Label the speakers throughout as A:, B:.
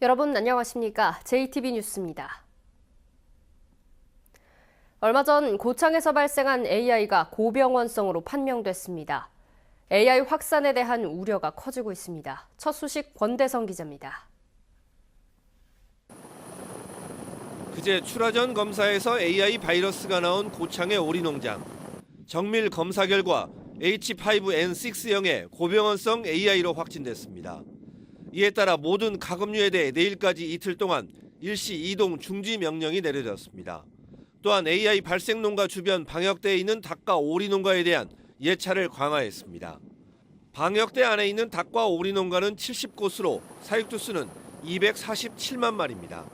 A: 여러분 안녕하십니까? JTB 뉴스입니다. 얼마 전 고창에서 발생한 AI가 고병원성으로 판명됐습니다. AI 확산에 대한 우려가 커지고 있습니다. 첫 소식 권대성 기자입니다.
B: 그제 출하전 검사에서 AI 바이러스가 나온 고창의 오리농장. 정밀 검사 결과 H5N6형의 고병원성 AI로 확진됐습니다. 이에 따라 모든 가금류에 대해 내일까지 이틀 동안 일시 이동 중지 명령이 내려졌습니다. 또한 AI 발생 농가 주변 방역대에 있는 닭과 오리 농가에 대한 예찰을 강화했습니다. 방역대 안에 있는 닭과 오리 농가는 70곳으로 사육주 수는 247만 마리입니다.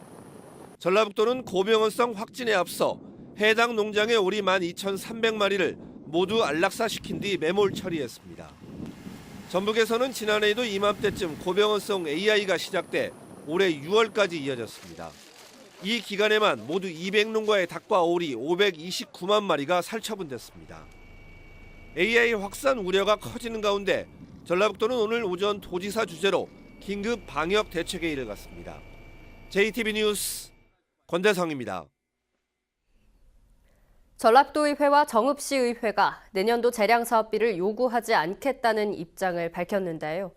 B: 전라북도는 고병원성 확진에 앞서 해당 농장의 오리 12,300마리를 모두 안락사시킨 뒤 매몰 처리했습니다. 전북에서는 지난해에도 이맘때쯤 고병원성 AI가 시작돼 올해 6월까지 이어졌습니다. 이 기간에만 모두 200농가의 닭과 오리 529만 마리가 살처분됐습니다. AI 확산 우려가 커지는 가운데 전라북도는 오늘 오전 도지사 주재로 긴급 방역 대책회의를 갖습니다. JTB 뉴스 권대성입니다.
A: 전라북도의회와 정읍시의회가 내년도 재량사업비를 요구하지 않겠다는 입장을 밝혔는데요.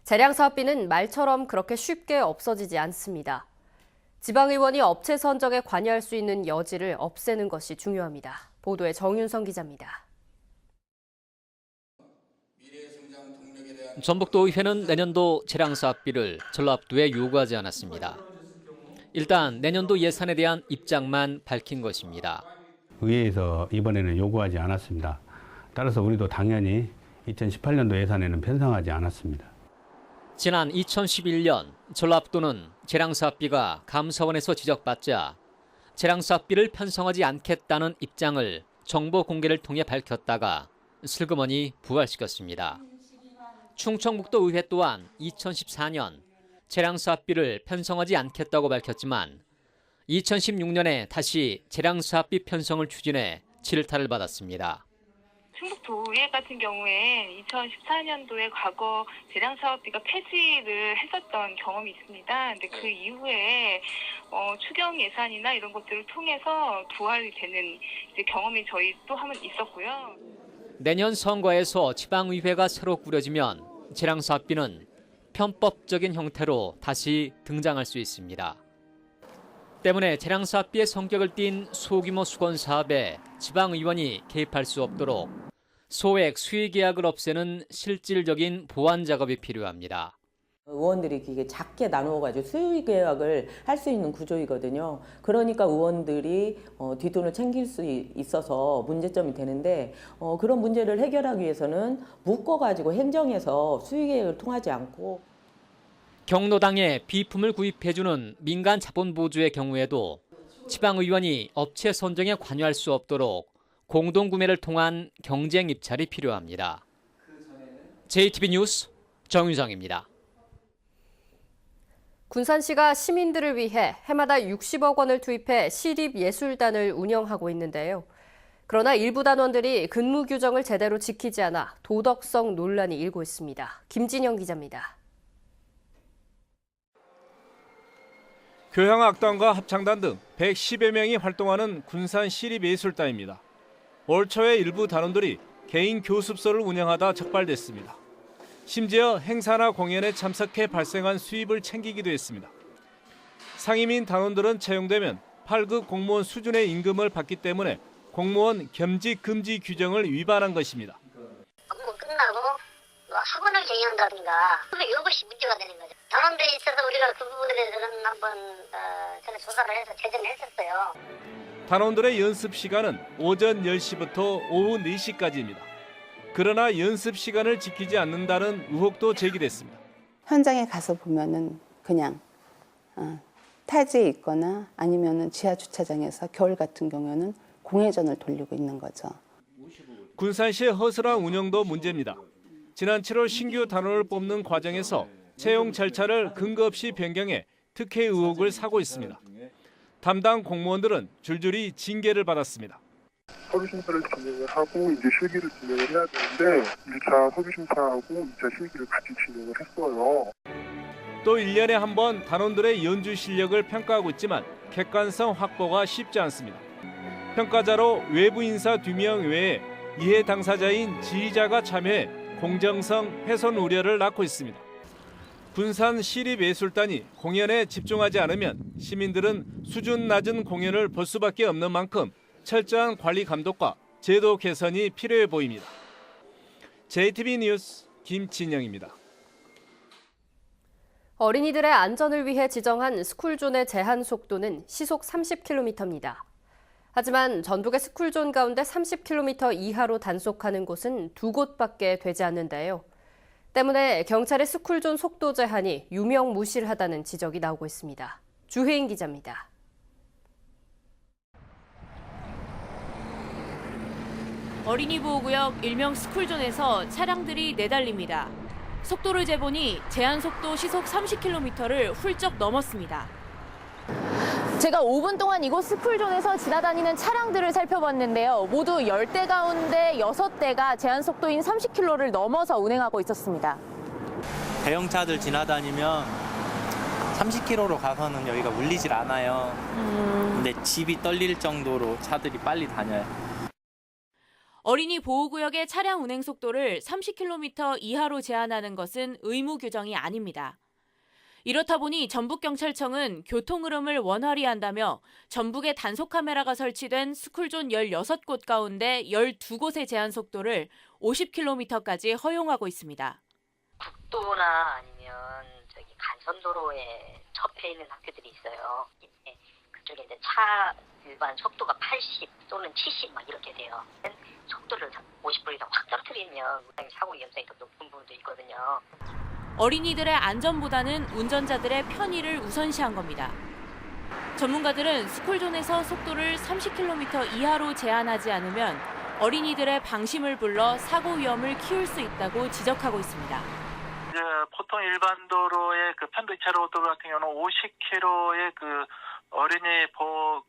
A: 재량사업비는 말처럼 그렇게 쉽게 없어지지 않습니다. 지방의원이 업체 선정에 관여할 수 있는 여지를 없애는 것이 중요합니다. 보도에 정윤성 기자입니다.
C: 전북도의회는 내년도 재량사업비를 전라북도에 요구하지 않았습니다. 일단 내년도 예산에 대한 입장만 밝힌 것입니다.
D: 의회에서 이번에는 요구하지 않았습니다. 따라서 우리도 당연히 2018년도 예산에는 편성하지 않았습니다.
C: 지난 2011년 전라북도는 재량사업비가 감사원에서 지적받자 재량사업비를 편성하지 않겠다는 입장을 정보 공개를 통해 밝혔다가 슬그머니 부활시켰습니다. 충청북도의회 또한 2014년 재량사업비를 편성하지 않겠다고 밝혔지만 2016년에 다시 재량사업비 편성을 추진해 질타를 받았습니다.
E: 충북도의회 같은 경우에 2014년도에 과거 재량사업비가 폐지를 했었던 경험이 있습니다. 근데 그 이후에 추경 예산이나 이런 것들을 통해서 부활이 되는 경험이 저희 또 한 번 있었고요.
C: 내년 선거에서 지방의회가 새로 꾸려지면 재량사업비는 편법적인 형태로 다시 등장할 수 있습니다. 때문에 재량사업비의 성격을 띤 소규모 수건 사업에 지방의원이 개입할 수 없도록 소액 수의계약을 없애는 실질적인 보완 작업이 필요합니다.
F: 의원들이 이게 작게 나누어가지고 수의계약을 할 수 있는 구조이거든요. 그러니까 의원들이 뒷돈을 챙길 수 있어서 문제점이 되는데 그런 문제를 해결하기 위해서는 묶어가지고 행정에서 수의계약을 통하지 않고
C: 경로당에 비품을 구입해주는 민간 자본 보조의 경우에도 지방의원이 업체 선정에 관여할 수 없도록 공동구매를 통한 경쟁 입찰이 필요합니다. JTB 뉴스 정윤성입니다.
A: 군산시가 시민들을 위해 해마다 60억 원을 투입해 시립예술단을 운영하고 있는데요. 그러나 일부 단원들이 근무 규정을 제대로 지키지 않아 도덕성 논란이 일고 있습니다. 김진영 기자입니다.
G: 교향악단과 합창단 등 110여 명이 활동하는 군산 시립예술단입니다. 올 초에 일부 단원들이 개인 교습소를 운영하다 적발됐습니다. 심지어 행사나 공연에 참석해 발생한 수입을 챙기기도 했습니다. 상임인 단원들은 채용되면 8급 공무원 수준의 임금을 받기 때문에 공무원 겸직 금지 규정을 위반한 것입니다.
H: 업무 끝나고 학원을 개설한다든가 이것이 문제가 되는 거죠. 단원들에 있어서 우리가 그 부분에 대해서는 한번 전에 조사를 해서 제정을 했었어요.
G: 단원들의 연습 시간은 오전 10시부터 오후 4시까지입니다. 그러나 연습 시간을 지키지 않는다는 의혹도 제기됐습니다.
I: 현장에 가서 보면은 그냥 타지에 있거나 아니면은 지하 주차장에서 겨울 같은 경우에는 공회전을 돌리고 있는 거죠.
G: 군산시의 허술한 운영도 문제입니다. 지난 7월 신규 단원을 뽑는 과정에서 채용 절차를 근거 없이 변경해 특혜 의혹을 사고 있습니다. 담당 공무원들은 줄줄이 징계를 받았습니다.
J: 서류심사를 진행을 하고 이제 실기를 진행을 해야 되는데 1차 서류심사하고 2차 실기를 같이 진행을 했어요.
G: 또 1년에 한 번 단원들의 연주 실력을 평가하고 있지만 객관성 확보가 쉽지 않습니다. 평가자로 외부 인사 2명 외에 이해 당사자인 지휘자가 참여해 공정성 훼손 우려를 낳고 있습니다. 군산 시립예술단이 공연에 집중하지 않으면 시민들은 수준 낮은 공연을 볼 수밖에 없는 만큼 철저한 관리 감독과 제도 개선이 필요해 보입니다. JTB 뉴스 김진영입니다.
A: 어린이들의 안전을 위해 지정한 스쿨존의 제한 속도는 시속 30km입니다. 하지만 전북의 스쿨존 가운데 30km 이하로 단속하는 곳은 2곳밖에 되지 않는데요. 때문에 경찰의 스쿨존 속도 제한이 유명무실하다는 지적이 나오고 있습니다. 주혜인 기자입니다.
K: 어린이 보호구역 일명 스쿨존에서 차량들이 내달립니다. 속도를 재보니 제한 속도 시속 30km를 훌쩍 넘었습니다.
L: 제가 5분 동안 이곳 스쿨존에서 지나다니는 차량들을 살펴봤는데요. 모두 10대 가운데 6대가 제한 속도인 30km를 넘어서 운행하고 있었습니다.
M: 대형차들 지나다니면 30km로 가서는 여기가 울리질 않아요. 근데 집이 떨릴 정도로 차들이 빨리 다녀요.
K: 어린이 보호구역의 차량 운행 속도를 30km 이하로 제한하는 것은 의무 규정이 아닙니다. 이렇다 보니 전북경찰청은 교통 흐름을 원활히 한다며 전북에 단속 카메라가 설치된 스쿨존 16곳 가운데 12곳의 제한 속도를 50km까지 허용하고 있습니다.
H: 국도나 아니면 간선도로에 접해 있는 학교들이 있어요. 그쪽에 이제 차 일반 속도가 80 또는 70 막 이렇게 돼요. 속도를 50km 이상 확 떨어뜨리면 사고 위험성이 더 높은 부분도 있거든요.
K: 어린이들의 안전보다는 운전자들의 편의를 우선시한 겁니다. 전문가들은 스쿨존에서 속도를 30km 이하로 제한하지 않으면 어린이들의 방심을 불러 사고 위험을 키울 수 있다고 지적하고 있습니다.
N: 보통 일반 도로의 편도 2차로 도로 같은 경우는 50km의 어린이 보호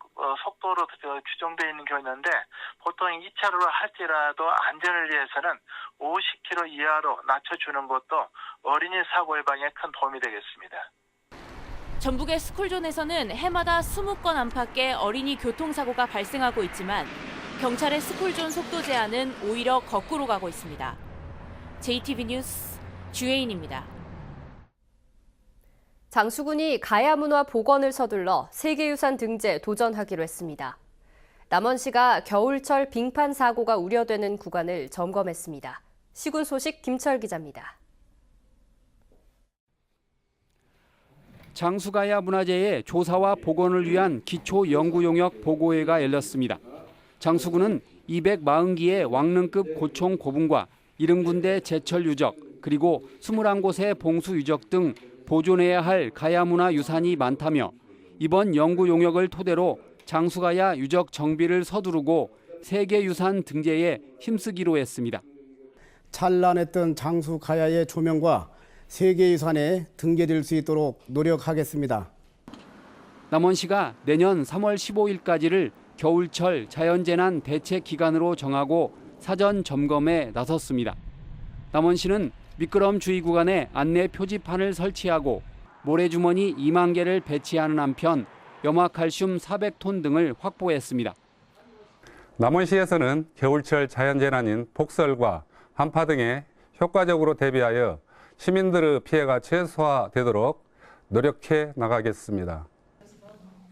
N: 속도로 규정되어 있는 경우 있는데 보통 2차로를 할지라도 안전을 위해서는 50km 이하로 낮춰주는 것도 어린이 사고 예방에 큰 도움이 되겠습니다.
K: 전북의 스쿨존에서는 해마다 20건 안팎의 어린이 교통사고가 발생하고 있지만 경찰의 스쿨존 속도 제한은 오히려 거꾸로 가고 있습니다. JTB 뉴스 주혜인입니다.
A: 장수군이 가야문화 복원을 서둘러 세계유산 등재에 도전하기로 했습니다. 남원시가 겨울철 빙판 사고가 우려되는 구간을 점검했습니다. 시군 소식 김철 기자입니다.
O: 장수가야 문화재의 조사와 복원을 위한 기초 연구 용역 보고회가 열렸습니다. 장수군은 240기의 왕릉급 고총 고분과 70군데 제철 유적 그리고 21곳의 봉수 유적 등 보존해야 할 가야문화 유산이 많다며 이번 연구 용역을 토대로 장수가야 유적 정비를 서두르고 세계유산 등재에 힘쓰기로 했습니다.
P: 찬란했던 장수가야의 조명과 세계유산에 등재될 수 있도록 노력하겠습니다.
O: 남원시가 내년 3월 15일까지를 겨울철 자연재난 대책 기간으로 정하고 사전 점검에 나섰습니다. 남원시는 미끄럼 주의 구간에 안내 표지판을 설치하고 모래주머니 2만 개를 배치하는 한편 염화칼슘 400톤 등을 확보했습니다.
Q: 남원시에서는 겨울철 자연재난인 폭설과 한파 등에 효과적으로 대비하여 시민들의 피해가 최소화되도록 노력해 나가겠습니다.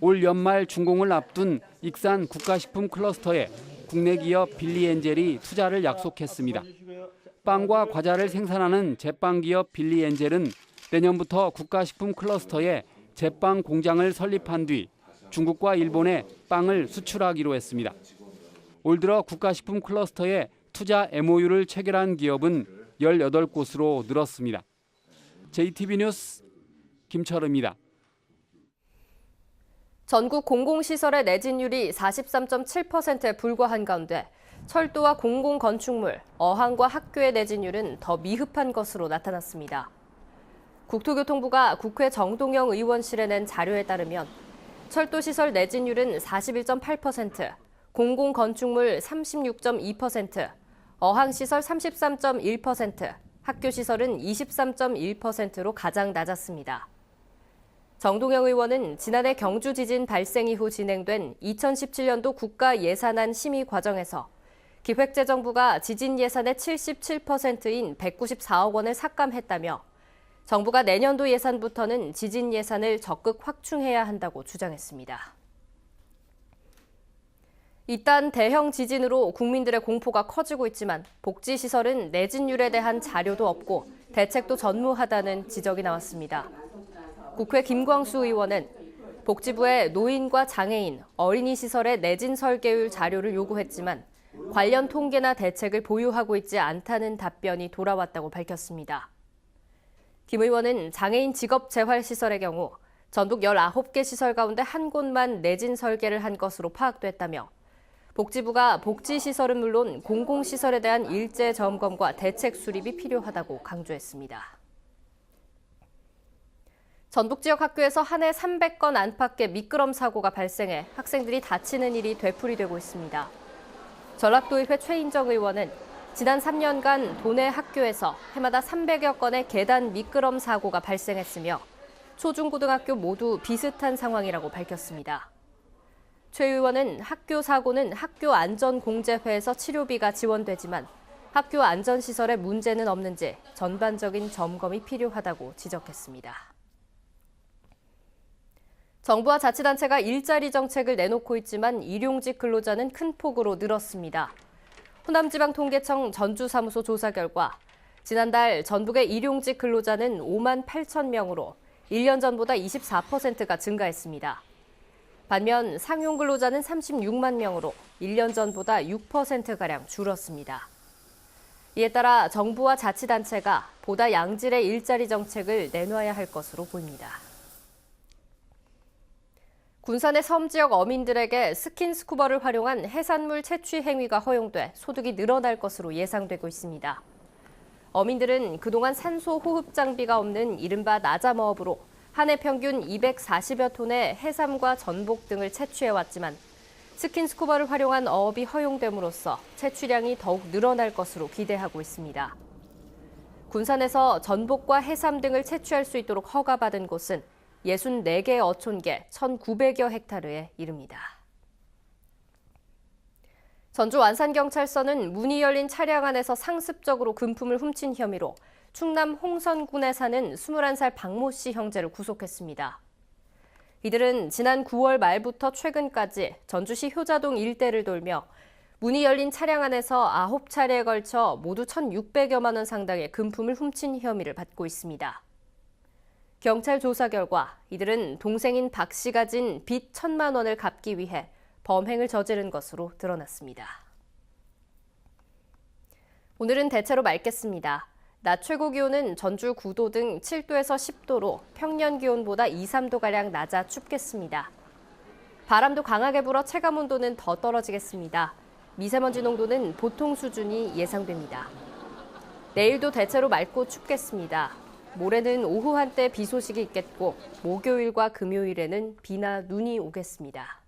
O: 올 연말 준공을 앞둔 익산 국가식품 클러스터에 국내 기업 빌리엔젤이 투자를 약속했습니다. 빵과 과자를 생산하는 제빵 기업 빌리엔젤은 내년부터 국가식품 클러스터에 제빵 공장을 설립한 뒤 중국과 일본에 빵을 수출하기로 했습니다. 올 들어 국가식품 클러스터에 투자 MOU를 체결한 기업은 18곳으로 늘었습니다. JTB 뉴스 김철우입니다.
A: 전국 공공시설의 내진율이 43.7%에 불과한 가운데 철도와 공공건축물, 어항과 학교의 내진율은 더 미흡한 것으로 나타났습니다. 국토교통부가 국회 정동영 의원실에 낸 자료에 따르면 철도시설 내진율은 41.8%, 공공건축물 36.2%, 어항시설 33.1%, 학교시설은 23.1%로 가장 낮았습니다. 정동영 의원은 지난해 경주 지진 발생 이후 진행된 2017년도 국가 예산안 심의 과정에서 기획재정부가 지진 예산의 77%인 194억 원을 삭감했다며 정부가 내년도 예산부터는 지진 예산을 적극 확충해야 한다고 주장했습니다. 이딴 대형 지진으로 국민들의 공포가 커지고 있지만 복지시설은 내진율에 대한 자료도 없고 대책도 전무하다는 지적이 나왔습니다. 국회 김광수 의원은 복지부에 노인과 장애인, 어린이 시설의 내진 설계율 자료를 요구했지만 관련 통계나 대책을 보유하고 있지 않다는 답변이 돌아왔다고 밝혔습니다. 김 의원은 장애인 직업재활시설의 경우 전북 19개 시설 가운데 한 곳만 내진 설계를 한 것으로 파악됐다며 복지부가 복지시설은 물론 공공시설에 대한 일제 점검과 대책 수립이 필요하다고 강조했습니다. 전북 지역 학교에서 한 해 300건 안팎의 미끄럼 사고가 발생해 학생들이 다치는 일이 되풀이되고 있습니다. 전라도의회 최인정 의원은 지난 3년간 도내 학교에서 해마다 300여 건의 계단 미끄럼 사고가 발생했으며 초중고등학교 모두 비슷한 상황이라고 밝혔습니다. 최 의원은 학교 사고는 학교안전공제회에서 치료비가 지원되지만 학교 안전시설에 문제는 없는지 전반적인 점검이 필요하다고 지적했습니다. 정부와 자치단체가 일자리 정책을 내놓고 있지만 일용직 근로자는 큰 폭으로 늘었습니다. 호남지방통계청 전주사무소 조사 결과 지난달 전북의 일용직 근로자는 5만 8천 명으로 1년 전보다 24%가 증가했습니다. 반면 상용 근로자는 36만 명으로 1년 전보다 6%가량 줄었습니다. 이에 따라 정부와 자치단체가 보다 양질의 일자리 정책을 내놔야 할 것으로 보입니다. 군산의 섬 지역 어민들에게 스킨스쿠버를 활용한 해산물 채취 행위가 허용돼 소득이 늘어날 것으로 예상되고 있습니다. 어민들은 그동안 산소 호흡 장비가 없는 이른바 나자머업으로 한 해 평균 240여 톤의 해삼과 전복 등을 채취해왔지만 스킨스쿠버를 활용한 어업이 허용됨으로써 채취량이 더욱 늘어날 것으로 기대하고 있습니다. 군산에서 전복과 해삼 등을 채취할 수 있도록 허가받은 곳은 64개 어촌계 1,900여 헥타르에 이릅니다. 전주 완산경찰서는 문이 열린 차량 안에서 상습적으로 금품을 훔친 혐의로 충남 홍선군에 사는 21살 박모 씨 형제를 구속했습니다. 이들은 지난 9월 말부터 최근까지 전주시 효자동 일대를 돌며 문이 열린 차량 안에서 9차례에 걸쳐 모두 1,600여만 원 상당의 금품을 훔친 혐의를 받고 있습니다. 경찰 조사 결과 이들은 동생인 박 씨가 진 빚 1,000만 원을 갚기 위해 범행을 저지른 것으로 드러났습니다. 오늘은 대체로 맑겠습니다. 낮 최고 기온은 전주 9도 등 7도에서 10도로 평년 기온보다 2, 3도가량 낮아 춥겠습니다. 바람도 강하게 불어 체감 온도는 더 떨어지겠습니다. 미세먼지 농도는 보통 수준이 예상됩니다. 내일도 대체로 맑고 춥겠습니다. 모레는 오후 한때 비 소식이 있겠고 목요일과 금요일에는 비나 눈이 오겠습니다.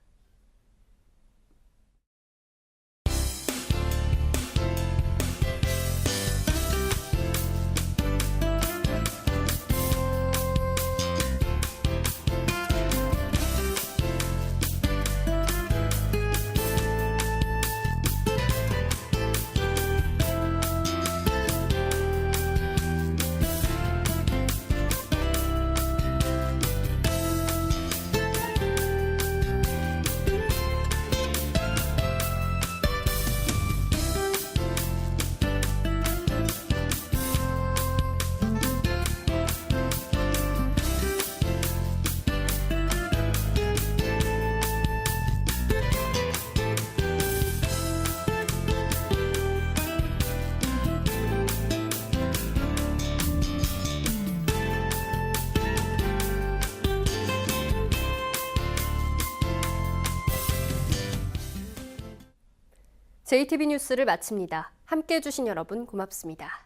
A: JTB 뉴스를 마칩니다. 함께해 주신 여러분 고맙습니다.